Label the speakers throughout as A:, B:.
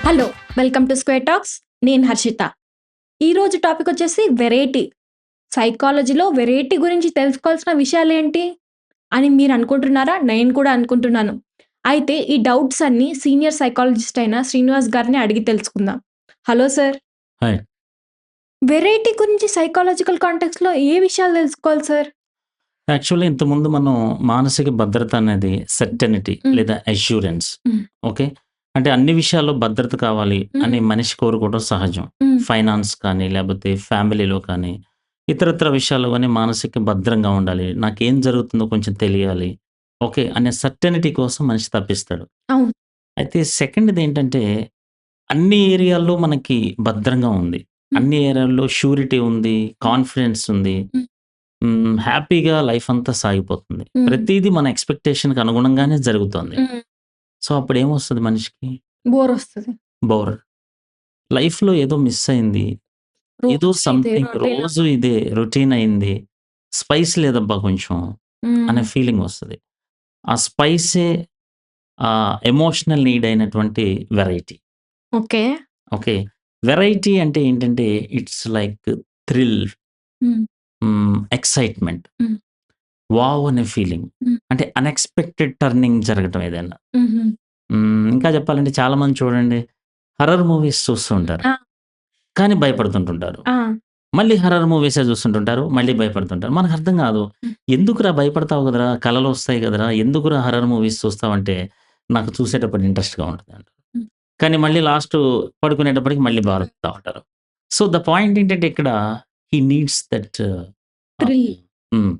A: Hello! Welcome to square talks. నేను హర్షిత. ఈరోజు topic వచ్చేసి వెరైటీ. సైకాలజీలో వెరైటీ గురించి తెలుసుకోవాల్సిన విషయాలేంటి అని మీరు అనుకుంటున్నారా? నేను కూడా అనుకుంటున్నాను. అయితే ఈ డౌట్స్ అన్నీ సీనియర్ సైకాలజిస్ట్ అయిన శ్రీనివాస్ గారిని అడిగి తెలుసుకుందాం. Hello sir.
B: హాయ్.
A: వెరైటీ గురించి సైకాలజికల్ కాంటెక్స్‌లో ఏ విషయాలు తెలుసుకోవాలి సార్?
B: యాక్చువల్లీ ఇంతకుముందు మనం మానసిక భద్రత అనేది సెర్టనిటీ
A: హ్మ్.
B: లేదా అష్యూరెన్స్.
A: హ్మ్.
B: ఓకే. అంటే అన్ని విషయాల్లో భద్రత కావాలి అని
A: హ్మ్.
B: మనిషి కోరుకోవడం సహజం.
A: హ్మ్.
B: ఫైనాన్స్ కానీ, లేపోతే ఫ్యామిలీలో కానీ, ఇతరత్ర విషయాల్లో గాని మానసిక భద్రంగా ఉండాలి. నాకేం జరుగుతుందో కొంచెం తెలియాలి. ఓకే. అనే సెర్టనిటీ కోసం మనిషి తపిస్తాడు.
A: అవును.
B: అయితే సెకండ్‌దేంటంటే అన్ని ఏరియాల్లో మనకి భద్రంగా ఉంది.
A: హ్మ్.
B: అన్ని ఏరియాల్లో ష్యూరిటీ ఉంది. కాన్ఫిడెన్స్ ఉంది.
A: హ్మ్.
B: హ్యాపీగా లైఫ్ అంతా సాగిపోతుంది.
A: హ్మ్.
B: ప్రతీదీ మన ఎక్స్‌పెక్టేషన్‌కి అనుగుణంగానే జరుగుతోంది.
A: హ్మ్.
B: సో, అప్పుడేమొస్తది మనిషికి?
A: బోరొస్తది.
B: బోర్. లైఫ్‌లో ఏదో మిస్ అయింది. ఏదో
A: రోజు ఇదే
B: సంథింగ్
A: రొటీన్.
B: రోజు ఇదే రొటీన్ అయింది. స్పైస్ లేదబ్బా కొంచెం
A: హ్మ్.
B: అనే ఫీలింగ్ వస్తది. ఆ స్పైసే ఎమోషనల్ నీడ్ అయినటువంటి వెరైటీ.
A: ఓకే.
B: ఓకే. వెరైటీ అంటే ఏంటంటే ఇట్స్ లైక్ థ్రిల్,
A: హ్మ్.
B: ఎక్సైట్‌మెంట్.
A: హ్మ్.
B: వావ్! అనే ఫీలింగ్.
A: హ్మ్.
B: అంటే అన్‌ఎక్స్‌పెక్టెడ్ టర్నింగ్ జరగటం ఏదైనా.
A: హుహు.
B: ఇంకా చెప్పాలంటే చాలామంది చూడండి హర్రర్ మూవీస్ చూస్తూ ఉంటారు.
A: ఆ!
B: కానీ భయపడుతుంటుంటారు.
A: ఆ!
B: మళ్ళీ హర్రర్ మూవీసే చూస్తుంటుంటారు. మళ్ళీ భయపడుతుంటారు. మనకర్థం కాదు.
A: హ్మ్.
B: ఎందుకురా భయపడతావు కదరా! కలలొస్తాయి కదరా! ఎందుకురా హర్రర్ మూవీస్ చూస్తావంటే, నాకు చూసేటప్పుడు ఇంట్రెస్ట్‌గా ఉంటదంటారు.
A: హ్మ్.
B: కానీ మళ్ళీ లాస్టు పడుకునేటప్పటికి మళ్ళీ
A: హ్మ్.
B: బాధపడతా ఉంటారు. సో, ద పాయింట్ ఏంటంటే ఇక్కడ హి నీడ్స్ దట్ ఆహ్,
A: థ్రిల్.
B: హ్మ్.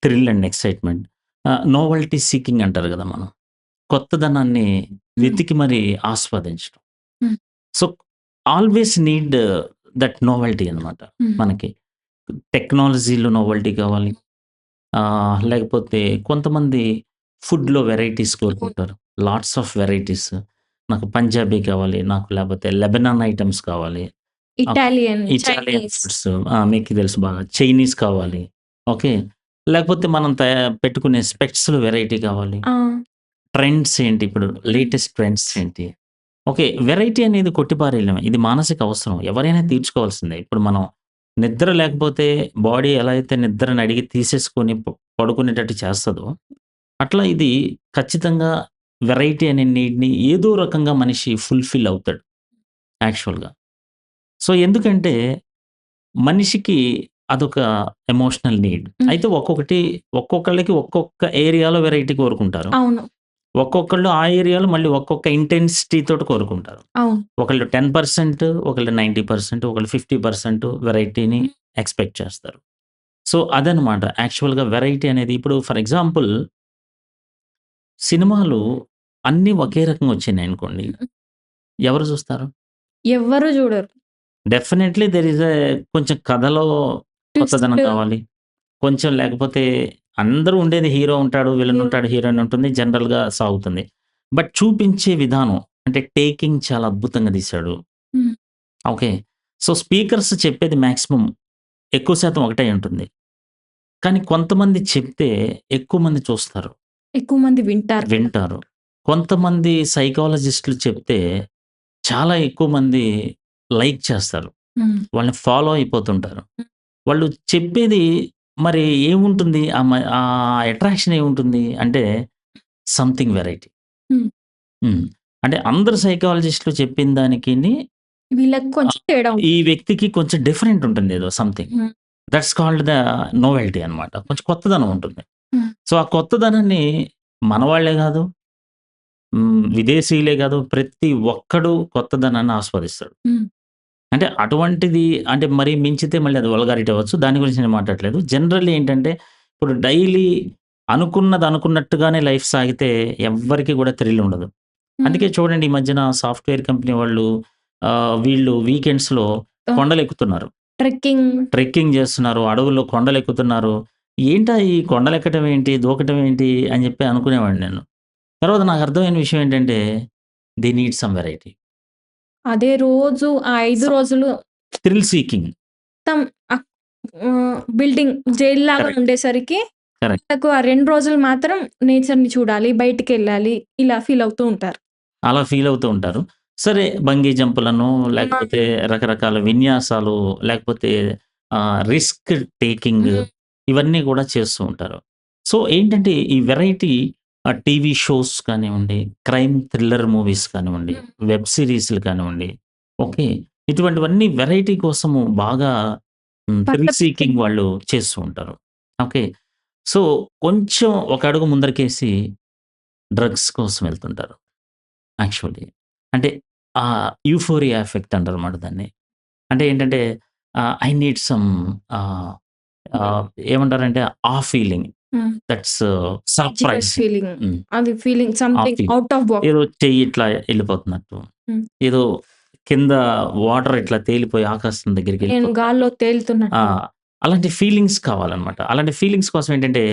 B: Thrill and excitement. Novelty seeking అంటారు కదా మనం. కొత్తదనాన్ని
A: హ్మ్.
B: వెతికి మరి ఆస్వాదించడం.
A: హ్మ్.
B: So, always need that novelty అనమాట
A: హ్మ్.
B: మనకి. టెక్నాలజీలో నోవెల్టీ కావాలి. లేకపోతే కొంతమంది ఫుడ్‌లో వెరైటీస్
A: అవును.
B: కోరుకుంటారు. Lots of varieties. నాకు పంజాబీ కావాలి. నాకు లేపోతే లెబనాన్ ఐటెమ్స్ కావాలి. Okay.
A: Italian,
B: Italian
A: Chinese.
B: Foods మీకు తెలుసు బాగా. చైనీస్ కావాలి. ఓకే. లేకపోతే మనం పెట్టుకునే స్పెక్ట్స్‌లో వెరైటీ కావాలి.
A: ఆ!
B: ట్రెండ్స్ ఏంటి ఇప్పుడు
A: హ్మ్.
B: లేటెస్ట్ ట్రెండ్స్ ఏంటి? ఓకే. వెరైటీ అనేది కొట్టిపారేయలేం. ఇది మానసిక అవసరం. ఎవరైనా తీర్చుకోవాల్సిందే. ఇప్పుడు మనం నిద్ర లేకపోతే బాడీ ఎలా అయితే నిద్రని అడిగి తీసేసుకొని పడుకునేటట్టు చేస్తదో, అట్లా ఇది ఖచ్చితంగా వెరైటీ అనే నీడ్‌ని ఏదో రకంగా మనిషి ఫుల్‌ఫిల్ అవుతాడు యాక్చువల్‌గా. సో, ఎందుకంటే మనిషికి అదొక ఎమోషనల్ నీడ్.
A: హ్మ్.
B: అయితే ఒక్కొక్కళ్ళకి ఒక్కొక్క ఏరియాలో వెరైటీ కోరుకుంటారు.
A: అవును.
B: ఒక్కొక్కళ్ళు ఆ ఏరియాలో మళ్ళీ ఒక్కొక్క ఇంటెన్సిటీ తోటి కోరుకుంటారు.
A: అవును.
B: ఒకళ్ళు 10%, ఒకళ్ళు 90%, ఒకళ్ళు 50% వెరైటీని
A: హ్మ్.
B: ఎక్స్‌పెక్ట్ చేస్తారు. సో, అదనమాట యాక్చువల్‌గా వెరైటీ అనేది. ఇప్పుడు ఫర్ ఎగ్జాంపుల్ సినిమాలు అన్నీ ఒకే రకంగా వచ్చినాయనుకోండి.
A: హ్మ్.
B: ఎవరు చూస్తారు?
A: ఎవ్వరు జూడరు.
B: డెఫినైట్‌లీ దేర్ ఈస్ కొంచెం కథలో
A: ట్విస్ట్.
B: కొత్తదనం కావాలి. కొంచెం లేకపోతే అందరూ ఉండేది హీరో ఉంటాడు, విలన్
A: హీరో.
B: ఉంటాడు, హీరోయిన్ ఉంటుంది. జనరల్‌గా సాగుతుంది. బట్ చూపించే విధానం అంటే టేకింగ్ చాలా అద్భుతంగా తీశాడు.
A: హ్మ్.
B: ఓకే. సో, స్పీకర్స్ చెప్పేది మాక్సిమం ఎక్కువ శాతం ఒకటే ఉంటుంది. కానీ కొంతమంది చెప్తే ఎక్కువ మంది చూస్తారు,
A: ఎక్కువ మంది వింటారు కూడా.
B: వింటారు. కొంతమంది సైకాలజిస్ట్‌లు చెప్తే చాలా ఎక్కువ మంది లైక్ చేస్తారు.
A: హ్మ్.
B: వాళ్ళని ఫాలో అయిపోతుంటారు.
A: హ్మ్.
B: వాళ్ళు చెప్పేది మరి ఏముంటుంది? అట్రాక్షన్ ఏముంటుంది? అంటే సంథింగ్ వెరైటీ.
A: హ్మ్.
B: హ్మ్. అంటే అందరు సైకాలజిస్ట్‌లు చెప్పిన దానికిని
A: వీళ్ళకి కొంచెం తేడా
B: ఈ
A: ఉంటది.
B: వ్యక్తికి కొంచెం డిఫరెంట్ ఉంటుంది ఏదో సంథింగ్.
A: హ్మ్.
B: దట్స్ కాల్డ్ ద నోవెల్టీ అనమాట. కొంచెం కొత్తదనం ఉంటుంది.
A: హ్మ్.
B: సో, ఆ కొత్తదనాన్ని మనవాళ్ళే గాదు, విదేశీయులే గాదు, ప్రతి ఒక్కడు కొత్తదనాన్ని ఆస్వాదిస్తాడు.
A: హ్మ్.
B: అంటే అటువంటిది అంటే మరీ మించితే మళ్ళీ అది వల్గారిటీ అవ్వచ్చు. దాని గురించి నేను మాట్లాడట్లేదు. జనరల్లీ ఏంటంటే, ఇప్పుడు డైలీ అనుకున్నది అనుకున్నట్టుగానే లైఫ్ సాగితే ఎవ్వరికీ గూడా థ్రిల్ ఉండదు.
A: హ్మ్.
B: అందుకే చూడండి ఈ మధ్యన సాఫ్ట్‌వేర్ కంపెనీ వాళ్ళు వీళ్ళు వీకెండ్స్‌లో
A: ఆ!
B: కొండలెక్కుతున్నారు.
A: ట్రెక్కింగ్.
B: ట్రెక్కింగ్ జేస్తున్నారు. అడవుల్లో కొండలెక్కుతున్నారు. ఏంటా ఈ కొండలెక్కటం ఏంటి? దూకటం ఏంటి? అని జెప్పి అనుకునేవాడిని నేను. తర్వాత నాకు అర్థమైన విషయం ఏంటంటే, దే నీడ్ సమ్ వెరైటీ.
A: అదే రోజు ఆ 5
B: సమ్
A: రోజులు
B: థ్రిల్ సీకింగ్.
A: మొత్తం బిల్డింగ్ జైల్లాగా
B: కరెక్ట్.
A: ఉండేసరికి
B: కరెక్ట్.
A: నాకు ఆ 2 రోజులు మాత్రం నేచర్‌ని చూడాలి, బయటికెళ్ళాలి ఇలా ఫీల్ అవుతూ ఉంటారు.
B: అలా ఫీల్ అవుతూ ఉంటారు. సరే బంగీ జంపులను,
A: ఆ!
B: లేకపోతే రకరకాల విన్యాసాలు, లేకపోతే రిస్క్ టేకింగ్
A: హ్మ్.
B: ఇవన్నీ కూడా చేస్తూ ఉంటారు. సో, ఏంటంటే ఈ వెరైటీ టీవీ షోస్ కానివ్వండి, క్రైమ్ థ్రిల్లర్ మూవీస్ కానివ్వండి,
A: హ్మ్.
B: వెబ్ సీరీస్‌లు కానివ్వండి, ఓకే. ఇటువంటివన్నీ వెరైటీ కోసము బాగా థ్రిల్
A: పర్సెప్షన్.
B: సీకింగ్ వాళ్ళు చేస్తూ ఉంటారు. ఓకే. సో, కొంచెం ఒక అడుగు ముందరకేసి డ్రగ్స్ కోసం వెళ్తుంటారు యాక్చువల్లీ. అంటే యూఫోరియా ఎఫెక్ట్ అంటారన్నమాట దాన్ని. అంటే ఏంటంటే ఐ నీడ్ సమ్ ఆహ్, ఆహ్, ఏమంటారంటే ఆ ఫీలింగ్
A: హ్మ్.
B: That's
A: magical
B: surprising.
A: ఫీలింగ్.
B: హ్మ్.
A: అది ఫీలింగ్
B: ఆ
A: something
B: feeling.
A: Out of box.
B: ఏదో చెయ్యి ఇట్లా ఎళ్ళిపోతున్నట్టు.
A: హ్మ్.
B: ఏదో కింద వాటర్ ఇట్లా తేలిపోయి ఆకాశం
A: నేను
B: దగ్గరికెళ్ళిపోతున్నట్టు.
A: గాల్లో
B: ఆ!
A: తేలుతున్నట్టు.
B: అలాంటి ఫీలింగ్స్ కావాలనమాట. అలాంటి ఫీలింగ్స్ కోసం ఏంటంటే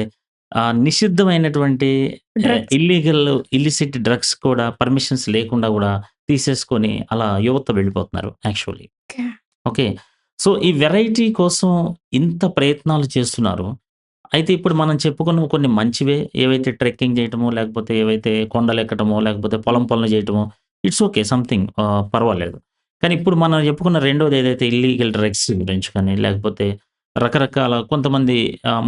B: నిషిద్ధమైనటువంటి
A: డ్రగ్స్.
B: ఇల్లిసిట్ డ్రగ్స్ కూడా పర్మిషన్స్ లేకుండా గూడా తీసేసుకొని అలా యువత వెళ్ళిపోతున్నారు యాక్చువల్లీ.
A: ఓకే.
B: ఓకే. సో, ఈ వెరైటీ కోసం ఇంత ప్రయత్నాలు చేస్తున్నారు. అయితే ఇప్పుడు మనం చెప్పుకున్న కొన్ని మంచివే ఏవైతే ట్రెక్కింగ్ చేయటమో, లేకపోతే ఏవైతే కొండలెక్కటమో, లేకపోతే పొలం
A: హ్మ్.
B: పనులు చేయటమో ఇట్స్ ఓకే. సంథింగ్ పర్వాలేదు. కానీ ఇప్పుడు మనం చెప్పుకున్న రెండోది ఏదైతే ఇల్లీగల్ డ్రగ్స్ గురించి కానీ, లేకపోతే రకరకాల కొంతమంది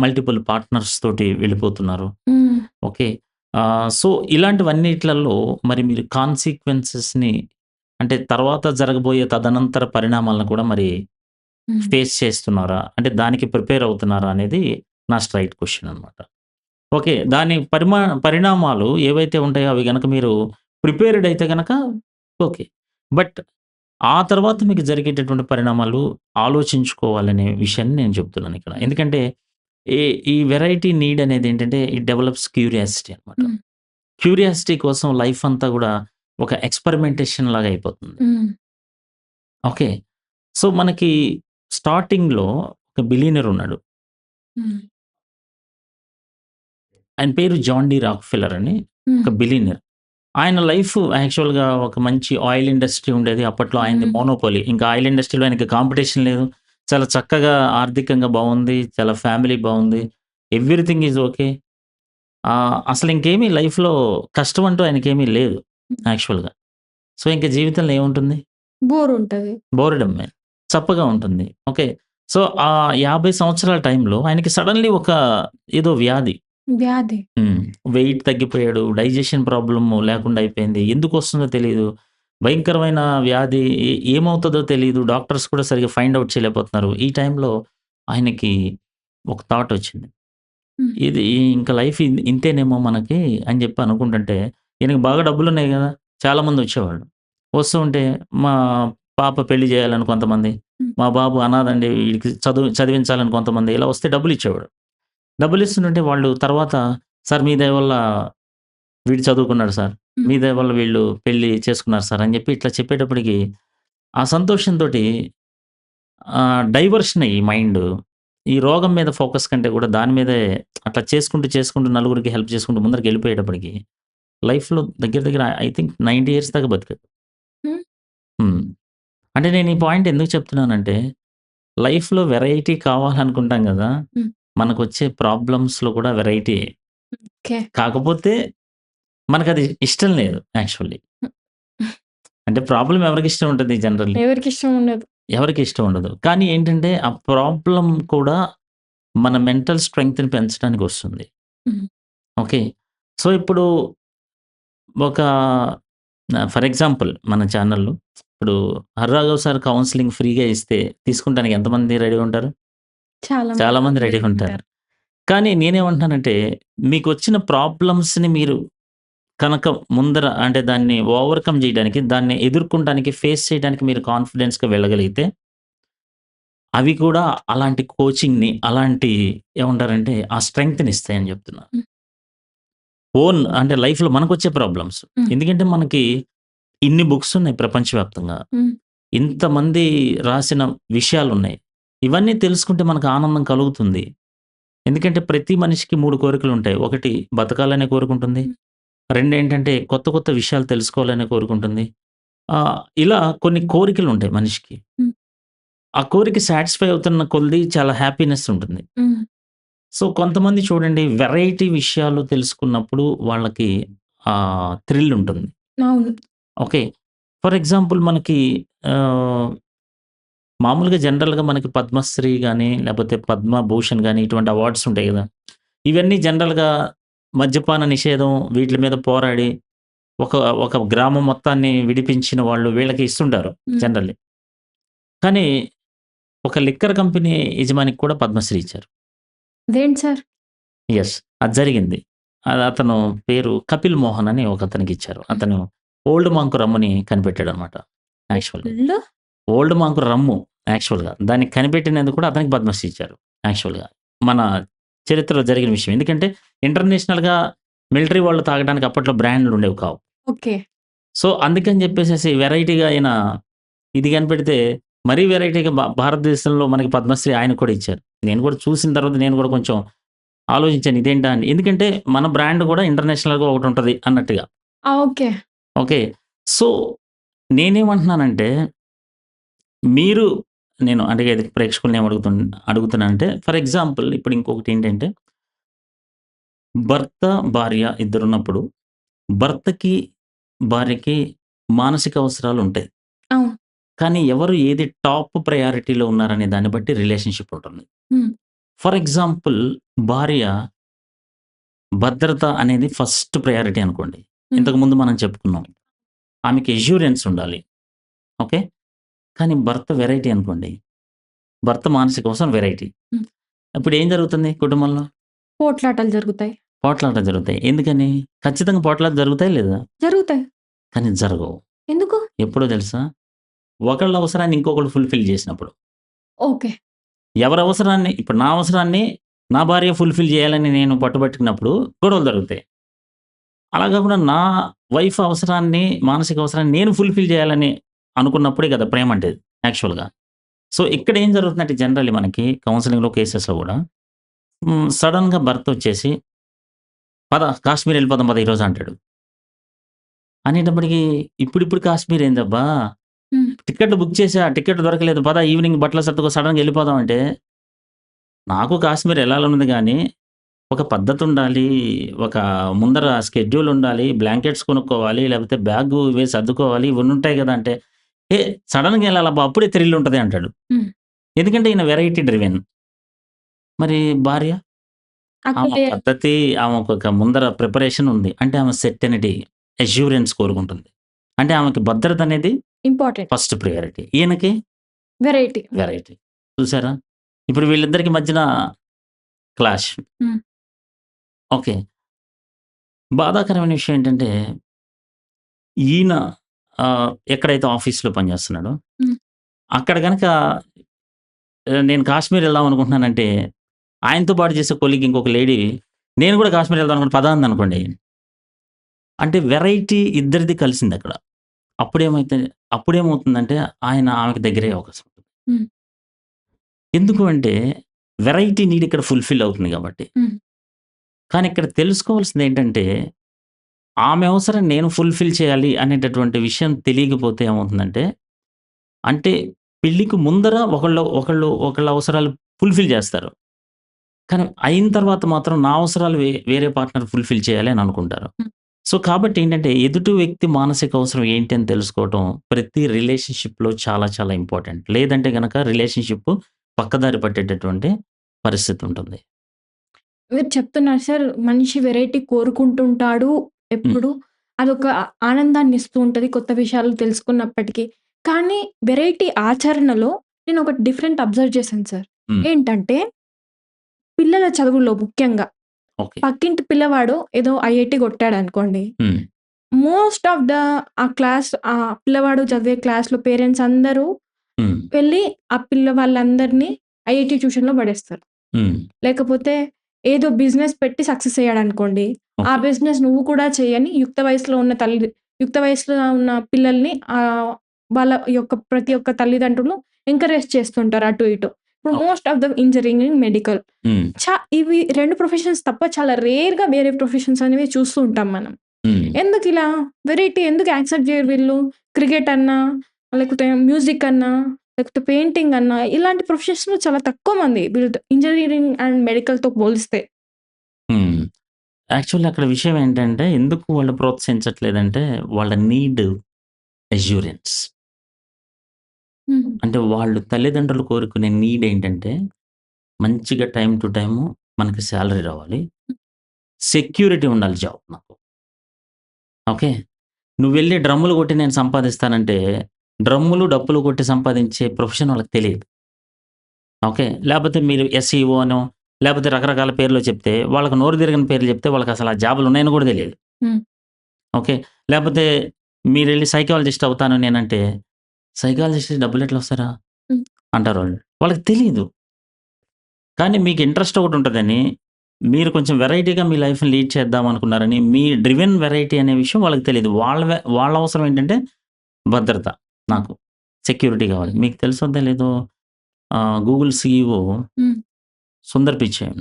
B: మల్టిపుల్ పార్ట్నర్స్ తోటి వెళ్ళిపోతున్నారు.
A: హ్మ్.
B: ఓకే. సో, ఇలాంటివన్నిట్లల్లో మరి మీరు కాన్సీక్వెన్సెస్‌ని అంటే తర్వాత జరగబోయే తదనంతర పరిణామాలను కూడా మరి
A: హ్మ్.
B: ఫేస్ చేస్తున్నారా? అంటే దానికి ప్రిపేర్ అవుతున్నారా? అనేది నా స్ట్రెయిట్ క్వెషన్ అనమాట. ఓకే. దాని పరిణామాలు ఏవైతే ఉంటాయో అవి గనక మీరు ప్రిపేర్డ్ అయితే గనక ఓకే. బట్ ఆ తర్వాత మీకు జరిగేటటువంటి పరిణామాలు ఆలోచించుకోవాలనే విషయాన్ని నేను చెప్తున్నానిక్కడ.
A: హ్మ్.
B: ఎందుకంటే ఈ ఈ వెరైటీ నీడ్ అనేదేంటంటే ఇట్ డెవలప్స్ క్యూరియాసిటీ అనమాట.
A: హ్మ్.
B: క్యూరియాసిటీ కోసం లైఫ్ అంతా గూడా ఒక ఎక్స్‌పెరిమెంటేషన్ లాగా అయిపోతుంది.
A: హ్మ్.
B: ఓకే. సో, మనకి స్టార్టింగ్‌లో ఒక బిలియనీర్ ఉన్నాడు.
A: హ్మ్.
B: ఆయన పేరు జాన్ డి రాక్‌ఫెల్లర్ అని
A: హ్మ్.
B: ఒక బిలియనీర్. ఆయన లైఫ్ యాక్చువల్‌గా ఒక మంచి ఆయిల్ ఇండస్ట్రీ ఉండేది. అప్పట్లో ఆయనది
A: హ్మ్.
B: మోనోపోలీ. ఇంకా ఆయిల్ ఇండస్ట్రీలో ఆయనకి కాంపిటీషన్ లేదు. చాలా చక్కగా ఆర్థికంగా బావుంది. చాలా ఫ్యామిలీ బావుంది. Everything is okay. అసలింకేమి లైఫ్‌లో కష్టం అంటూ ఆయనకేమీ లేదు
A: హ్మ్.
B: యాక్చువల్‌గా. సో, ఇంక జీవితంలో ఏముంటుంది?
A: బోరుంటది.
B: బోరెడమే. చప్పగా ఉంటుంది. ఓకే. సో, ఆ 50 సంవత్సరాల టైంలో ఆయనకి సడెన్‌లీ ఒక ఏదో వ్యాధి.
A: వ్యాధి.
B: హ్మ్. వెయిట్ తగ్గిపోయాడు. డైజెషన్ ప్రాబ్లమ్ లేకుండా అయిపోయింది. ఎందుకొస్తుందో తెలీదు. భయంకరమైన వ్యాధి ఏమవుతదో తెలీదు. డాక్టర్స్ కూడా సరిగ్గా ఫైండ్ ఔట్ చేయలేకపోతున్నారు. ఈ టైంలో ఆయనకి ఒక థాట్ వచ్చింది.
A: హ్మ్.
B: ఇది ఇంక లైఫ్ ఇంతేనేమో మనకి అని జెప్పి అనుకుంటుంటే, ఈయనకి బాగా డబ్బులున్నాయి గదా! చాలామందొచ్చేవాళ్ళు. వస్తూ ఉంటే మా పాప పెళ్లి జేయాలని కొంతమంది,
A: హ్మ్.
B: మా బాబు అనాథండి వీడికి చదివించాలని కొంతమంది ఇలా వస్తే డబ్బులిచ్చేవాడు. డబ్బులిస్తుంటుంటే వాళ్ళు తర్వాత సార్ మీ దయ వల్ల వీడు చదువుకున్నాడు సార్.
A: హ్మ్.
B: మీ దయ వల్ల వీళ్ళు పెళ్లి చేసుకున్నారు సార్ అని జెప్పి ఇట్లా చెప్పేటప్పటికి ఆ సంతోషంతోటి డైవర్షన్ అయ్యి మైండు ఈ రోగం మీద ఫోకస్ కంటే కూడా దాని మీదే అట్లా చేసుకుంటూ నలుగురికి హెల్ప్ చేసుకుంటూ ముందరికెళ్ళిపోయేటప్పటికి లైఫ్‌లో దగ్గర దగ్గర ఐ థింక్ 90 ఇయర్స్ దాకా బతికాడు.
A: హ్మ్.
B: హ్మ్. అంటే నేను ఈ పాయింట్ ఎందుకు చెప్తున్నానంటే లైఫ్‌లో వెరైటీ కావాలనుకుంటాం గదా!
A: హ్మ్.
B: మనకొచ్చే ప్రాబ్లమ్స్‌లో కూడా వెరైటీయే.
A: ఓకే.
B: కాకపోతే మనకది ఇష్టం లేదు యాక్చువల్లీ.
A: హ్మ్.
B: అంటే ప్రాబ్లమ్ ఎవరికిష్టం ఉంటది జనరల్లీ?
A: ఎవరికిష్టం ఉండదు.
B: ఎవరికీ ఇష్టం ఉండదు. కానీ ఏంటంటే ఆ ప్రాబ్లమ్ కూడా మన మెంటల్ స్ట్రెంగ్త్‌ని పెంచడానికొస్తుంది.
A: హ్మ్.
B: ఓకే. సో, ఇప్పుడు ఒక ఫర్ ఎగ్జాంపుల్ మన ఛానెల్‌లో ఇప్పుడు 'హర్రాఘవ్ సార్' కౌన్సెలింగ్ ఫ్రీగా ఇస్తే తీసుకుంటానికి ఎంతమంది రెడీగా ఉంటారు?
A: చాలా
B: చాలా
A: మంది
B: మంది రెడీగా
A: రెడీగా
B: ఉంటారు.
A: ఉంటారు.
B: కానీ నేనేమంటున్నానంటే మీకొచ్చిన ప్రాబ్లమ్స్‌ని మీరు కనుక ముందర అంటే దాన్ని ఓవర్‌కమ్ జేయడానికి, దాన్ని ఎదుర్కొనడానికి, ఫేస్ చేయడానికి మీరు కాన్ఫిడెన్స్‌గా వెళ్ళగలిగితే అవి కూడా అలాంటి కోచింగ్‌ని, అలాంటి ఏమంటారంటే ఆ స్ట్రెంగ్త్‌నిస్తాయని జెప్తున్నా.
A: హ్మ్.
B: అంటే లైఫ్‌లో మనకొచ్చే ప్రాబ్లమ్స్.
A: హ్మ్.
B: ఎందుకంటే మనకి ఇన్ని బుక్స్ ఉన్నాయి ప్రపంచవ్యాప్తంగా.
A: హ్మ్.
B: ఇంతమంది రాసిన విషయాలున్నాయి. ఇవన్నీ తెలుసుకుంటే మనకు ఆనందం కలుగుతుంది. ఎందుకంటే ప్రతి మనిషికి 3 కోరికలుంటాయి. ఒకటి బతకాలనే కోరికుంటుంది.
A: హ్మ్.
B: రెండేంటంటే కొత్త కొత్త విషయాలు తెలుసుకోవాలనే కోరికుంటుంది. ఇలా కొన్ని కోరికలుంటాయి మనిషికి.
A: హ్మ్.
B: ఆ కోరిక సాటిస్ఫై అవుతున్న కొద్దీ చాలా హ్యాపీనెస్ ఉంటుంది.
A: హ్మ్.
B: సో, కొంతమంది చూడండి వెరైటీ విషయాలు తెలుసుకున్నప్పుడు వాళ్ళకి థ్రిల్ ఉంటుంది.
A: అవును.
B: ఓకే. ఫర్ ఎగ్జాంపుల్ మనకి ఆహ్, మామూలుగా జనరల్‌గా మనకి పద్మశ్రీ గాని, లేపోతే పద్మభూషణ్ గాని ఇటువంటి అవార్డ్స్ ఉంటాయి గదా! ఇవన్నీ జనరల్‌గా మద్యపాన నిషేధం వీట్లి మీద పోరాడి ఒక ఒక గ్రామం మొత్తాన్ని విడిపించిన వాళ్ళు వీళ్ళకి ఇస్తుంటారు
A: హ్మ్.
B: జనరల్లీ. కానీ ఒక లిక్కర్ కంపెనీ యజమానికి కూడా పద్మశ్రీ ఇచ్చారు.
A: అదేంటి సార్?
B: యెస్. అది జరిగింది. అది అతను పేరు కపిల్ మోహన్ అని ఒకతనికిచ్చారు.
A: హ్మ్.
B: అతను ఓల్డ్ మాంక్ రమ్‌ని కనిపెట్టాడనమాట యాక్చువల్‌గా.
A: ఓల్డ్
B: ఓల్డ్ మాంక్ రమ్ము యాక్చువల్‌గా. దాన్ని కనిపెట్టినందుకు కూడా అతనికి పద్మశ్రీ ఇచ్చారు యాక్చువల్‌గా. మన చరిత్రలో జరిగిన విషయం. ఎందుకంటే ఇంటర్నేషనల్‌గా మిలిటరీ వాళ్ళు తాగడానికి అప్పట్లో బ్రాండ్‌లుండేవి కావు.
A: ఓకే.
B: సో, అందుకని జెప్పేసేసి వెరైటీగా ఆయన ఇది కనిపెడితే మరీ వెరైటీగా భారతదేశంలో మనకి పద్మశ్రీ ఆయనకు కూడా ఇచ్చారు. నేను కూడా చూసిన తర్వాత నేను కూడా కొంచెం ఆలోచించాను ఇదేంటా అని. ఎందుకంటే మన బ్రాండ్ కూడా ఇంటర్నేషనల్‌గా ఒకటుంటది అన్నట్టుగా.
A: ఓకే.
B: ఓకే. సో, నేనేమంటున్నానంటే మీరు నేను అడిగేది ప్రేక్షకుల్ని అడుగుతున్నానంటే ఫర్ ఎగ్జాంపుల్ ఇప్పుడు ఇంకొకటేంటంటే భర్త, భార్య ఇద్దరున్నప్పుడు భర్తకి, భార్యకి మానసిక అవసరాలుంటాయి.
A: అవును.
B: కానీ ఎవరు ఏది టాప్ ప్రయారిటీలో ఉన్నారనే దాన్ని బట్టి రిలేషన్‌షిప్ ఉంటుంది.
A: హ్మ్.
B: ఫర్ ఎగ్జాంపుల్ భార్య భద్రత అనేది ఫస్ట్ ప్రయారిటీ అనుకోండి.
A: హ్మ్.
B: ఇంతకుముందు మనం చెప్పుకున్నాం. ఆమెకి అష్యూరెన్స్ ఉండాలి. ఓకే. కానీ భర్త వెరైటీ అనుకోండి. భర్త మానసిక అవసరం వెరైటీ.
A: హ్మ్.
B: అప్పుడేం జరుగుతుంది కుటుంబంలో?
A: పోట్లాటలు జరుగుతాయి.
B: పోట్లాటలు జరుగుతాయి. ఎందుకని? ఖచ్చితంగా పోట్లాటలు జరుగుతాయా లేదా?
A: జరుగుతాయి.
B: కానీ జరగవు.
A: ఎందుకు?
B: ఎప్పుడో తెలుసా? ఒకళ్ళ అవసరాన్ని ఇంకొకళ్ళు ఫుల్‌ఫిల్ చేసినప్పుడు.
A: ఓకే.
B: ఎవరి అవసరాన్ని ఇప్పుడు నా అవసరాన్ని నా భార్య ఫుల్‌ఫిల్ చేయాలని నేను పట్టుబట్టినప్పుడు గొడవలు జరుగుతాయి. అలా కాకుండా నా వైఫ్ అవసరాన్ని, మానసిక అవసరాన్ని నేను ఫుల్‌ఫిల్ చేయాలని అనుకున్నప్పుడే కదా ప్రేమంటే యాక్చువల్‌గా. సో, ఇక్కడ ఏం జరుగుతుందంటే జనరల్లీ మనకి కౌన్సెలింగ్‌లో కేసెస్‌లో కూడా సడెన్‌గా భర్తొచ్చేసి "పద కాశ్మీర్ ఎళ్ళిపోదాం పద ఈరోజు" అంటాడు. అనేటప్పటికి ఇప్పుడిప్పుడు కాశ్మీర్ ఏందబ్బా!
A: హ్మ్.
B: టికెట్లు బుక్ చేశా. టికెట్ దొరకలేదు. పద ఈవినింగ్ బట్టలు సర్దుకో సడెన్‌గా ఎళ్ళిపోదాం అంటే, నాకు కాశ్మీర్ ఎళ్ళాలనుంది గానీ, ఒక పద్ధతుండాలి. ఒక ముందర స్కెడ్యూల్ ఉండాలి. బ్లాంకెట్స్ కొనుక్కోవాలి. లేకపోతే బ్యాగు ఇవి సర్దుకోవాలి. ఇవన్నుంటాయి గదా! అంటే, ఏ సడెన్‌గా ఎళ్ళాలబ్బా! అప్పుడే థ్రిల్ ఉంటది అంటాడు.
A: హ్మ్.
B: ఎందుకంటే ఈయన వెరైటీ డ్రివెన్. మరి భార్య? ఆమె
A: అక్కడే
B: పద్ధతి, ఆమెకొక ముందర ప్రిపరేషన్ ఉంది. అంటే ఆమె సెర్టెనిటీ, అష్యూరెన్స్ కోరుకుంటుంది. అంటే ఆమెకి భద్రత అనేది
A: ఇంపార్టెంట్.
B: First priority. ఈయనకి
A: వెరైటీ.
B: వెరైటీ. చూసారా? ఇప్పుడు వీళ్ళిద్దరికి మధ్యన క్లాష్.
A: హ్మ్.
B: ఓకే. బాధాకరమైన విషయం ఏంటంటే, ఈయన ఎక్కడైతే ఆఫీస్‌లో పనిచేస్తున్నాడో,
A: హ్మ్.
B: అక్కడ గనక నేను కాశ్మీర్ ఎళ్దాం అనుకుంటున్నానంటే, ఆయనతో పాటు చేసే కొలీగ్ ఇంకొక లేడీ, నేను కూడా కాశ్మీర్ ఎళ్దాం అనుకుంటున్నా పదా అందనుకోండి. అంటే వెరైటీ ఇద్దరిది కలిసిందక్కడ. అప్పుడేమైతే అప్పుడేమవుతుందంటే, ఆయన ఆమెకి దగ్గరయ్యే అవకాశం ఉంటుంది.
A: హ్మ్.
B: ఎందుకు అంటే, వెరైటీ నీడ్ ఇక్కడ ఫుల్‌ఫిల్ అవుతుంది గాబట్టి.
A: హ్మ్.
B: కానీ ఇక్కడ తెలుసుకోవాల్సిందేంటంటే ఆమె అవసరం నేను ఫుల్‌ఫిల్ చేయాలి అనేటటువంటి విషయం తెలియకపోతే ఏమవుతుందంటే, అంటే పెళ్ళికి ముందర ఒకళ్ళ అవసరాలు ఫుల్‌ఫిల్ చేస్తారు. కానీ అయిన తర్వాత మాత్రం నా అవసరాలు వేరే పార్ట్నర్ ఫుల్‌ఫిల్ చేయాలి అని అనుకుంటారు.
A: హ్మ్.
B: సో, కాబట్టి ఏంటంటే ఎదుటి వ్యక్తి మానసిక అవసరం ఏంటి అని తెలుసుకోవటం ప్రతి రిలేషన్‌షిప్‌లో చాలా చాలా ఇంపార్టెంట్. లేదంటే గనక రిలేషన్‌షిప్ పక్కదారి పట్టేటటువంటి పరిస్థితి ఉంటుంది.
A: మీరు చెప్తున్నారు సార్ మనిషి వెరైటీ కోరుకుంటుంటాడు
B: హ్మ్.
A: ఎప్పుడు. అదొక ఆనందాన్ని ఇస్తూ ఉంటది కొత్త విషయాలు తెలుసుకున్నప్పటికీ. కానీ వెరైటీ ఆచరణలో నేనొకటి డిఫరెంట్ అబ్జర్వ్ చేశాను సార్.
B: హ్మ్.
A: ఏంటంటే పిల్లల చదువుల్లో ముఖ్యంగా
B: ఓకే.
A: పక్కింటి పిల్లవాడు ఏదో ఐఐటీ కొట్టాడనుకోండి.
B: హ్మ్.
A: మోస్ట్ ఆఫ్ ద ఆ పిల్లవాడు చదివే క్లాస్‌లో పేరెంట్స్ అందరూ
B: హ్మ్.
A: వెళ్ళి ఆ వాళ్ళందరినీ ఐఐటీ ట్యూషన్‌లో పడేస్తారు.
B: హ్మ్.
A: లేకపోతే ఏదో బిజినెస్ పెట్టి సక్సెస్ అయ్యాడనుకోండి. ఆ
B: ఓకే.
A: బిజినెస్ నువ్వు కూడా చెయ్యని యుక్త వయసులో ఉన్న పిల్లల్ని వాళ్ళ యొక్క ప్రతి ఒక్క తల్లిదండ్రులు ఎంకరేజ్ చేస్తుంటారు అటు ఇటు. ఇప్పుడు
B: okay.
A: Most of the engineering, medical
B: హ్మ్.
A: ఇవి 2 ప్రొఫెషన్స్ తప్ప చాలా రేర్‌గా వేరే ప్రొఫెషన్స్ అనేవి చూస్తూ ఉంటాం మనం.
B: హ్మ్.
A: ఎందుకిలా? వెరైటీ ఎందుకు యాక్సెప్ట్ జేయరు వీళ్ళు? క్రికెట్ అన్నా, లేకపోతే మ్యూజిక్ అన్నా, లేకపోతే పెయింటింగ్ అన్నా, ఇలాంటి ప్రొఫెషన్స్‌లో చాలా తక్కువ మంది వీళ్ళతో ఇంజినీరింగ్ అండ్ మెడికల్‌తో పోలిస్తే.
B: హ్మ్. యాక్చువల్లీ అక్కడ విషయం ఏంటంటే, ఎందుకు వాళ్ళు ప్రోత్సహించట్లేదంటే, వాళ్ళ నీడ్ అష్యూరెన్స్.
A: హుహు.
B: అంటే వాళ్ళు తల్లిదండ్రులు కోరుకునే నీడ్ ఏంటంటే, మంచిగా టైమ్ టు టైము మనకి సాలరీ రావాలి. సెక్యూరిటీ ఉండాలి జాబ్ నాకు. ఓకే. నువ్వెళ్లి డ్రమ్ములు కొట్టి నేను సంపాదిస్తానంటే, డ్రమ్ములు, డప్పులు కొట్టి సంపాదించే ప్రొఫెషన్ వాళ్ళకి తెలీదు. ఓకే. లేపోతే మీరు ఎస్‌ఈఓ అనో, లేపోతే రకరకాల పేర్లు చెప్తే, వాళ్ళకి నోరు తిరగని పేర్లు చెప్తే వాళ్ళకసల ఆ జాబులు ఉన్నాయని కూడా తెలీదు.
A: హ్మ్.
B: ఓకే. లేపోతే మీరెళ్లి సైకాలజిస్ట్ అవుతాను నేనంటే, సైకాలజిస్ట్ డబ్బులెట్లొస్తాయిరా?
A: హ్మ్.
B: అంటారు వాళ్ళు. వాళ్ళకి తెలీదు. కానీ మీకు ఇంట్రెస్ట్ ఒకటుంటదని, మీరు కొంచెం వెరైటీగా మీ లైఫ్‌ని లీడ్ చేద్దాం అనుకున్నారని, మీ డ్రివెన్ వెరైటీ అనే విషయం వాళ్ళకి తెలీదు. వాళ్ళ అవసరం ఏంటంటే భద్రత నాకు. సెక్యూరిటీ కావాలి. మీకు తెలుసో తెలీదో గూగుల్ సీఈఓ
A: హ్మ్.
B: సుందర్ పిచాయ్.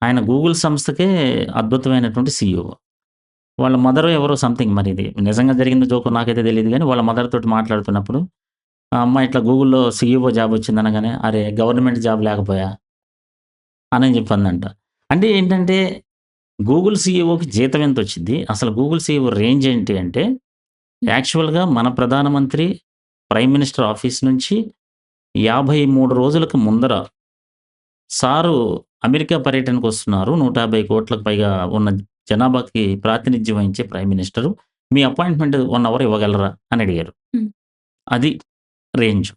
B: ఆయన గూగుల్ సంస్థకే అద్భుతమైనటువంటి సీఈఓ. వాళ్ళ మదరో ఎవరో సంథింగ్ మరి ఇది నిజంగా జరిగిందో జోకో నాకైతే తెలీదు గానీ, వాళ్ళ మదర్ తోటి మాట్లాడుతున్నప్పుడు, ఆ అమ్మాయి ఇట్లా గూగుల్‌లో సీఈఓ జాబ్ వచ్చిందనగానే, "అరే! గవర్నమెంట్ జాబ్ లేకపోయా?" అని చెప్పి అందంట. అంటే ఏంటంటే, గూగుల్ సీఈఓకి జీతం ఎంతొచ్చిద్ది? అసలు గూగుల్ సీఈఓ రేంజ్ ఏంటి అంటే,
A: హ్మ్.
B: యాక్చువల్‌గా మన ప్రధానమంత్రి, ప్రైమ్ మినిస్టర్ ఆఫీస్ నుంచి 53 రోజులకు ముందర సారు అమెరికా పర్యటనకొస్తున్నారు. 150,00,00,000కి పైగా ఉన్న జనాభాకి ప్రాతినిధ్యం వహించే ప్రైమ్ మినిస్టరు. మీ అపాయింట్‌మెంట్ 1 అవర్ ఇవ్వగలరా? అని అడిగారు.
A: హ్మ్.
B: అది రేంజ్.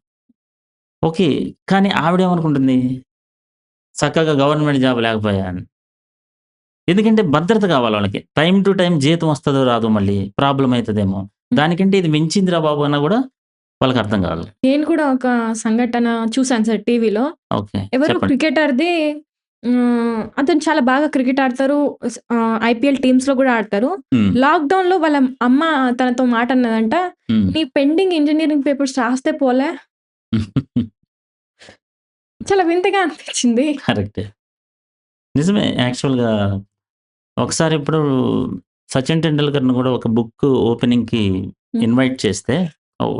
B: ఓకే. కానీ ఆవిడేమనుకుంటుంది? చక్కగా గవర్నమెంట్ జాబ్ లేకపోయా అని. ఎందుకంటే భద్రత కావాలి వాళ్ళకి. టైమ్ టు టైమ్ జీతం వస్తదో రాదో మళ్ళీ ప్రాబ్లమ్ అయితదేమో.
A: హ్మ్.
B: దానికంటే ఇది మించిందిరా బాబు అన్నా కూడా వాళ్ళకర్థం కాదు.
A: నేను కూడా ఒక సంఘటన చూసాను సార్ టీవీలో.
B: ఓకే.
A: ఎవరో
B: చెప్పండి.
A: క్రికెటర్‌ది అతను చాలా బాగా క్రికెట్ ఆడతారు. ఐపీఎల్ టీమ్స్‌లో గూడా ఆడతారు.
B: హ్మ్.
A: లాక్‌డౌన్‌లో వాళ్ళ అమ్మ తనతో మాట అన్నదంట,
B: హ్మ్.
A: "నీ పెండింగ్ ఇంజినీరింగ్ పేపర్స్ రాస్తే పోలే." చాలా వింతగా అనిపించింది.
B: కరెక్టే. నిజమే యాక్చువల్‌గా ఒకసారి ఇప్పుడు 'సచిన్ టెండూల్కర్‌ని' కూడా ఒక బుక్ ఓపెనింగ్‌కి
A: హ్మ్.
B: ఇన్వైట్ చేస్తే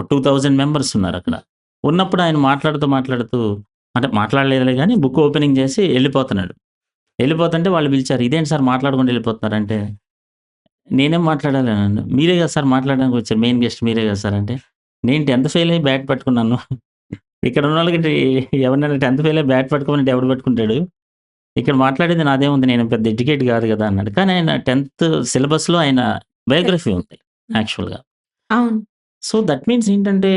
B: 2000 మెంబర్స్ ఉన్నారక్కడ. ఉన్నప్పుడు ఆయన మాట్లాడుతూ అంటే మాట్లాడలేదులే గానీ బుక్ ఓపెనింగ్ చేసి ఎళ్ళిపోతున్నాడు. ఎళ్ళిపోతుంటే వాళ్ళు పిలిచారు. "ఇదేంటి సార్ మాట్లాడకుండా ఎళ్ళిపోతున్నారంటే" నేనేం మాట్లాడాలన్నాను. "మీరే కదా సార్ మాట్లాడడానికి వచ్చారు. మెయిన్ గెస్ట్ మీరే కదా సార్" అంటే, "నేను 10థ్ ఫెయిల్ అయ్యి బ్యాట్ పట్టుకున్నాను. ఇక్కడ ఉన్నోళ్ళకి ఎవరినైనా 10థ్ ఫెయిల్ అయ్యి బ్యాట్ పట్టుకోమంటే ఎవడు పట్టుకుంటాడు? ఇక్కడ మాట్లాడేది నాదేముంది. నేను పెద్ద ఎడ్యుకేట్ కాదు కదా" అన్నాడు. కానీ ఆయన 10థ్ సిలబస్‌లో ఆయన బయోగ్రఫీ ఉంది
A: హ్మ్.
B: యాక్చువల్‌గా.
A: అవును.
B: సో, దట్ మీన్స్ ఏంటంటే,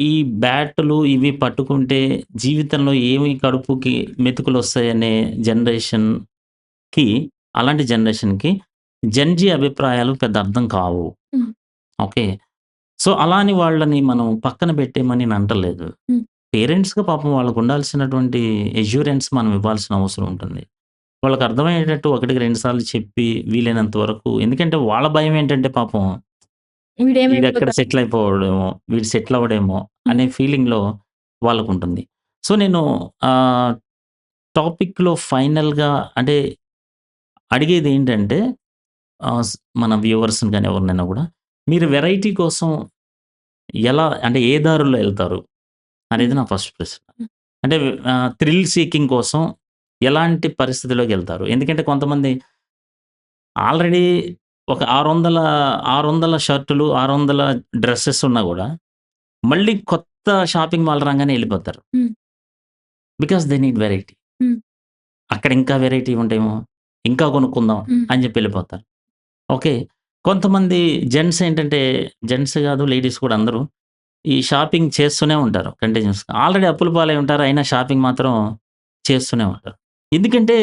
B: ఈ బ్యాటులు ఇవి పట్టుకుంటే జీవితంలో ఏమి కడుపుకి మెతుకులొస్తాయనే జనరేషన్‌కి అలాంటి జనరేషన్‌కి జెన్‌జీ అభిప్రాయాలు పెద్ద అర్థం కావు.
A: హ్మ్.
B: ఓకే. సో, అలా అని వాళ్ళని మనం పక్కన పెట్టేయమని నేనంటలేదు.
A: హ్మ్.
B: పేరెంట్స్‌గా పాపం వాళ్ళకుండాల్సినటువంటి అష్యూరెన్స్ మనం ఇవ్వాల్సిన అవసరం ఉంటుంది. వాళ్ళకి అర్థమయ్యేటట్టు ఒకటికి 2 సార్లు చెప్పి వీలైనంత వరకు ఎందుకంటే వాళ్ళ భయమేంటంటే పాపం వీడెక్కడ
A: వీడేమైపోతాడు?
B: సెటిల్ అయిపోవడమో, వీడు సెటిల్ అవ్వడేమో
A: హ్మ్.
B: అనే ఫీలింగ్‌లో వాళ్ళకుంటుంది. సో, నేను ఆహ్, టాపిక్‌లో ఫైనల్‌గా అంటే అడిగేదేంటంటే మన వ్యూవర్స్‌ని గాని ఎవరినైనా గూడా మీరు వెరైటీ కోసం అంటే ఏ దారుల్లో ఎళ్తారు?
A: హ్మ్.
B: అనేది నా ఫస్ట్ ప్రశ్న.
A: హ్మ్.
B: అంటే థ్రిల్ సీకింగ్ కోసం ఎలాంటి పరిస్థితిలోకెళ్తారు? ఎందుకంటే కొంతమంది ఆల్రెడీ ఒక 600 షర్టులు, 600 డ్రెసెస్ ఉన్నా గూడా మళ్ళీ కొత్త షాపింగ్ మాల్ రాంగానే ఎళ్ళిపోతారు.
A: హ్మ్.
B: Because they need variety.
A: హ్మ్.
B: అక్కడ ఇంకా వెరైటీ ఉంటాయేమో, ఇంకా కొనుక్కుందాం
A: హ్మ్.
B: అని జెప్పి ఎళ్ళిపోతారు. ఓకే. కొంతమంది జెంట్స్ గాదు లేడీస్ కూడా అందరూ ఈ షాపింగ్ చేస్తూనే ఉంటారు కంటిన్యూయస్‌గా. ఆల్రెడీ అప్పుల పాలై ఉంటారు. అయినా షాపింగ్ మాత్రం చేస్తూనే ఉంటారు. ఎందుకంటే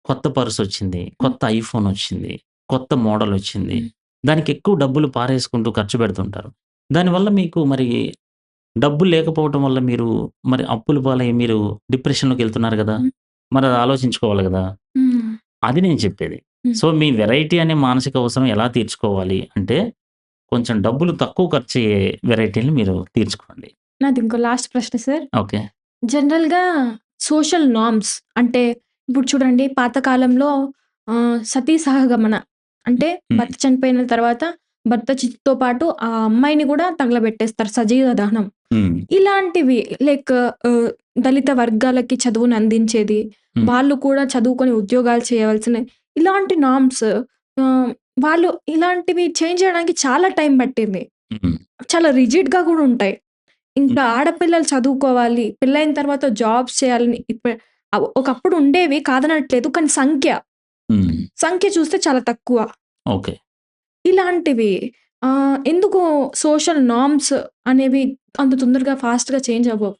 B: కొత్త పర్సొచ్చింది,
A: హ్మ్.
B: కొత్త ఐఫోనొచ్చింది, కొత్త మోడలొచ్చింది.
A: హ్మ్.
B: దానికి ఎక్కువ డబ్బులు పారేసుకుంటూ ఖర్చు పెడుతుంటారు. దానివల్ల మీకు మరి డబ్బులు లేకపోవటం వల్ల మీరు మరి అప్పుల పాలై మీరు డిప్రెషన్‌లోకెళ్తున్నారు గదా!
A: హ్మ్.
B: మరది ఆలోచించుకోవాలి గదా!
A: హ్మ్.
B: అది నేను చెప్పేది.
A: హ్మ్.
B: సో, మీ వెరైటీ అనే మానసిక అవసరం ఎలా తీర్చుకోవాలి అంటే, కొంచెం డబ్బులు తక్కువ ఖర్చయ్యే వెరైటీలని మీరు తీర్చుకోండి.
A: నాది ఇంకో లాస్ట్ ప్రశ్న సార్.
B: ఓకే.
A: జనరల్‌గా సోషల్ నార్మ్స్ అంటే ఇప్పుడు చూడండి పాత కాలంలో సతీ సహగమన అంటే
B: హ్మ్.
A: భర్త చనిపోయిన తర్వాత భర్త చితితో పాటు ఆ అమ్మాయిని గూడా తగలబెట్టేస్తారు సజీవ దహనం.
B: హ్మ్.
A: ఇలాంటివి లైక్ ఆహ్, దళిత వర్గాలకి చదువుని అందించేది,
B: హ్మ్.
A: వాళ్ళు కూడా చదువుకొని ఉద్యోగాలు చేయవలసిన ఇలాంటి నార్మ్స్ ఆహ్, వాళ్ళు ఇలాంటివి చేంజ్ చేయడానికి చాలా టైం పట్టింది.
B: హ్మ్.
A: చాలా రిజిడ్‌గా గూడా ఉంటాయి. ఇంకా
B: హ్మ్.
A: ఆడపిల్లలు చదువుకోవాలి, పెళ్లయిన తర్వాత జాబ్స్ చేయాలని ఒకప్పుడు ఉండేవి కాదనట్లేదు. కానీ
B: హ్మ్.
A: సంఖ్య చూస్తే చాలా తక్కువ.
B: ఓకే.
A: ఇలాంటివి ఎందుకు సోషల్ నార్మ్స్ అనేవి అంత తొందరగా ఫాస్ట్‌గా చేంజ్ అవ్వవు.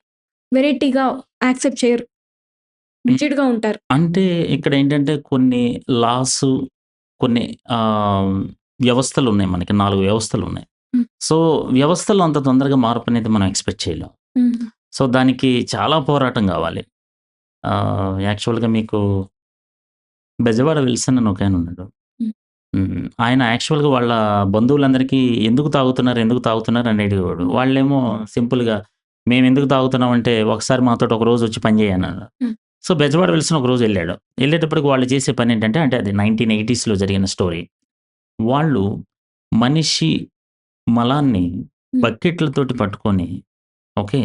A: వెరైటీగా యాక్సెప్ట్ చేయరు.
B: హ్మ్.
A: రిజిడ్‌గా ఉంటారు.
B: అంటే ఇక్కడేంటంటే కొన్ని లాసు, కొన్ని ఆహ్, వ్యవస్థలున్నాయి మనకి. 4 వ్యవస్థలున్నాయి.
A: హ్మ్.
B: సో, వ్యవస్థలో అంత తొందరగా మార్పనేది మనం ఎక్స్‌పెక్ట్ చేయలేం.
A: హ్మ్.
B: సో, దానికి చాలా పోరాటం గావాలి. యాక్చువల్‌గా మీకు 'బెజవాడ విల్సన్' అని ఒకాయనున్నాడు.
A: హ్మ్.
B: ఆయన యాక్చువల్‌గా వాళ్ళ బంధువులందరికీ ఎందుకు తాగుతున్నారు, ఎందుకు తాగుతున్నారు అని అడిగేవాడు. వాళ్ళేమో సింపుల్‌గా మేమెందుకు తాగుతున్నామంటే, ఒకసారి మాతోటి ఒక రోజొచ్చి పని చేయి అన్నారు.
A: హ్మ్.
B: సో, 'బెజవాడ విల్సన్' ఒకరోజు ఎళ్ళాడు. ఎళ్ళేటప్పటికి వాళ్ళు చేసే పనేంటంటే, అంటే అది 1980స్‌లో జరిగిన స్టోరీ. వాళ్ళు మనిషి మలాన్ని
A: హ్మ్.
B: బకెట్లతోటి పట్టుకొని ఓకే.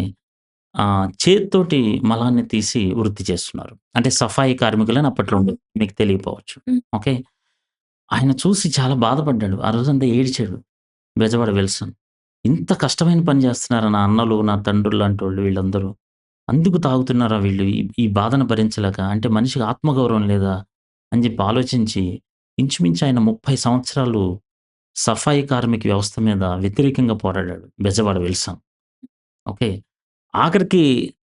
B: చేత్తోటి మలాన్ని తీసి వృత్తి చేస్తున్నారు. అంటే సఫాయి కార్మికులని అప్పట్లో మీకు తెలియకపోవచ్చు.
A: హ్మ్.
B: ఓకే. ఆయన చూసి చాలా బాధపడ్డాడు. ఆ రోజంతా ఏడ్చాడు. బెజవాడ విల్సన్. ఇంత కష్టమైన పని చేస్తున్నారా నా అన్నలు, నా తండ్రులు లాంటోళ్ళు వీళ్ళందరూ. అందుకు తాగుతున్నారా వీళ్ళు ఈ బాధను భరించలేక? అంటే మనిషికి ఆత్మగౌరవం లేదా? అని చెప్పి ఆలోచించి ఇంచుమించు ఆయన 30 సంవత్సరాలు సఫాయి కార్మిక వ్యవస్థ మీద వ్యతిరేకంగా పోరాడాడు. బెజవాడ విల్సన్. ఓకే. ఆఖరికి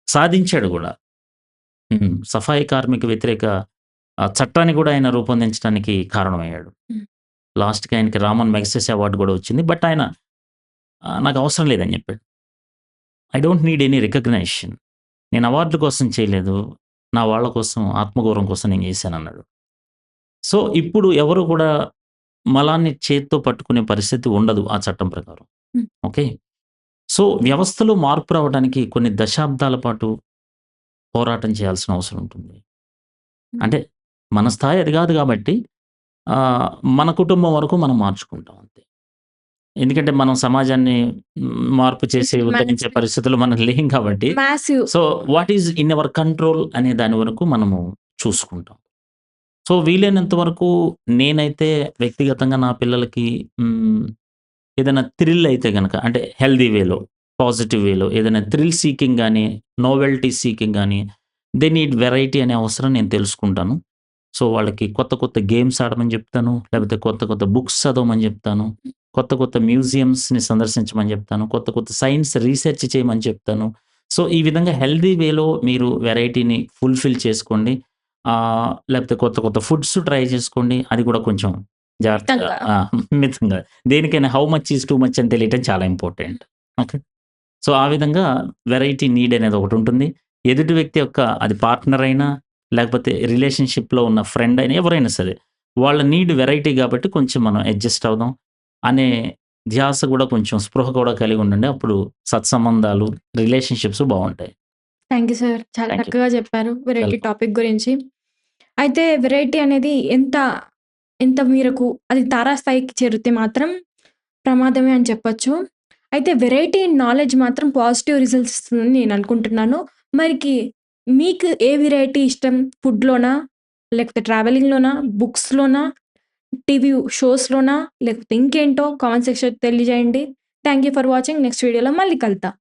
B: సాధించాడు గూడా. సఫాయి కార్మిక వ్యతిరేక చట్టాన్ని గూడా ఆయన రూపొందించడానికి కారణమయ్యాడు.
A: హ్మ్.
B: లాస్ట్‌కి ఆయనకి రామన్ మెగసెసే అవార్డ్ గూడా వచ్చింది. బట్ ఆయన నాకవసరం లేదని జెప్పాడు. I don't need any recognition. నేను అవార్డుల కోసం చేయలేదు. నా వాళ్ళ కోసం, ఆత్మగౌరవం కోసం నేను జేశానన్నాడు. సో, ఇప్పుడు ఎవరు గూడా మలాన్ని చేత్తో పట్టుకునే పరిస్థితి ఉండదు ఆ చట్టం ప్రకారం.
A: హ్మ్.
B: ఓకే. సో, వ్యవస్థలో మార్పు రావడానికి కొన్ని దశాబ్దాల పాటు పోరాటం చేయాల్సిన అవసరం ఉంటుంది.
A: హ్మ్.
B: అంటే మన స్థాయి అది గాదు గాబట్టి ఆహ్, మన కుటుంబం వరకు మనం మార్చుకుంటాం అంతే. ఎందుకంటే మనం సమాజాన్ని మార్పు చేసి ఉద్ధరించే
A: మాసివ్.
B: పరిస్థితుల్లో మనం లేం కాబట్టి.
A: Massive.
B: So, what is in our control అనే దాని వరకు మనము చూసుకుంటాం. సో, వీలైనంత వరకు నేనైతే వ్యక్తిగతంగా నా పిల్లలకి హ్మ్, ఏదైనా థ్రిల్ అయితే గనక అంటే హెల్తీ వేలో, పాజిటివ్ వేలో ఏదైనా థ్రిల్ సీకింగ్ గాని, నోవెల్టీ సీకింగ్ గాని, దే నీడ్ వెరైటీ అనే అవసరం నేను తెలుసుకుంటాను. సో, వాళ్ళకి కొత్త కొత్త గేమ్స్ ఆడమని జెప్తాను. లేకపోతే కొత్త కొత్త బుక్స్ చదవమని జెప్తాను. కొత్త కొత్త మ్యూజియమ్స్‌ని సందర్శించమని జెప్తాను. కొత్త కొత్త సైన్స్ రీసెర్చ్ చేయమని చెప్తాను. సో, ఈ విధంగా హెల్తీ వేలో మీరు వెరైటీని ఫుల్‌ఫిల్ చేసుకోండి. లేకపోతే కొత్త కొత్త ఫుడ్స్ ట్రై చేసుకోండి. అది కూడా కొంచెం జాగ్రత్తగా
A: మితంగా.
B: మితంగా. దేనికైనా how much is too much అని తెలియటం చాలా ఇంపార్టెంట్. ఓకే. సో, ఆ విధంగా వెరైటీ నీడ్ అనేది ఒకటుంటుంది. ఎదుటి వ్యక్తి యొక్క అది పార్ట్నర్ అయినా, లేకపోతే రిలేషన్‌షిప్‌లో ఉన్న ఫ్రెండ్ అయినా, ఎవరైనా సరే. వాళ్ళ నీడ్ వెరైటీ గాబట్టి కొంచెం మనం అడ్జస్ట్ అవుదాం అనే ధ్యాస గూడా కొంచెం స్పృహ కూడా కలిగి ఉండండి. అప్పుడు సత్సంబంధాలు, రిలేషన్‌షిప్స్ బావుంటాయి.
A: Thank you sir. చాలా
B: థాంక్ యూ.
A: చక్కగా చెప్పారు వెరైటీ
B: వెల్కమ్.
A: టాపిక్ గురించి. అయితే వెరైటీ అనేది ఎంత మేరకు అది తారాస్థాయికి చేరితే మాత్రం ప్రమాదమే అని చెప్పొచ్చు. అయితే వెరైటీ ఇన్ నాలెడ్జ్ మాత్రం పాజిటివ్ రిజల్ట్స్ ఇస్తుందని నేను అనుకుంటున్నాను. మరికి మీకు ఏ వెరైటీ ఇష్టం? ఫుడ్‌లోనా? లేకపోతే ట్రావెలింగ్‌లోనా? బుక్స్‌లోనా? టీవీ షోస్‌లోనా? లేకపోతే ఇంకేంటో కామెంట్ సెక్షన్‌లో తెలియజేయండి. Thank you for watching. Next వీడియోలో మళ్ళీ కలుద్దాం.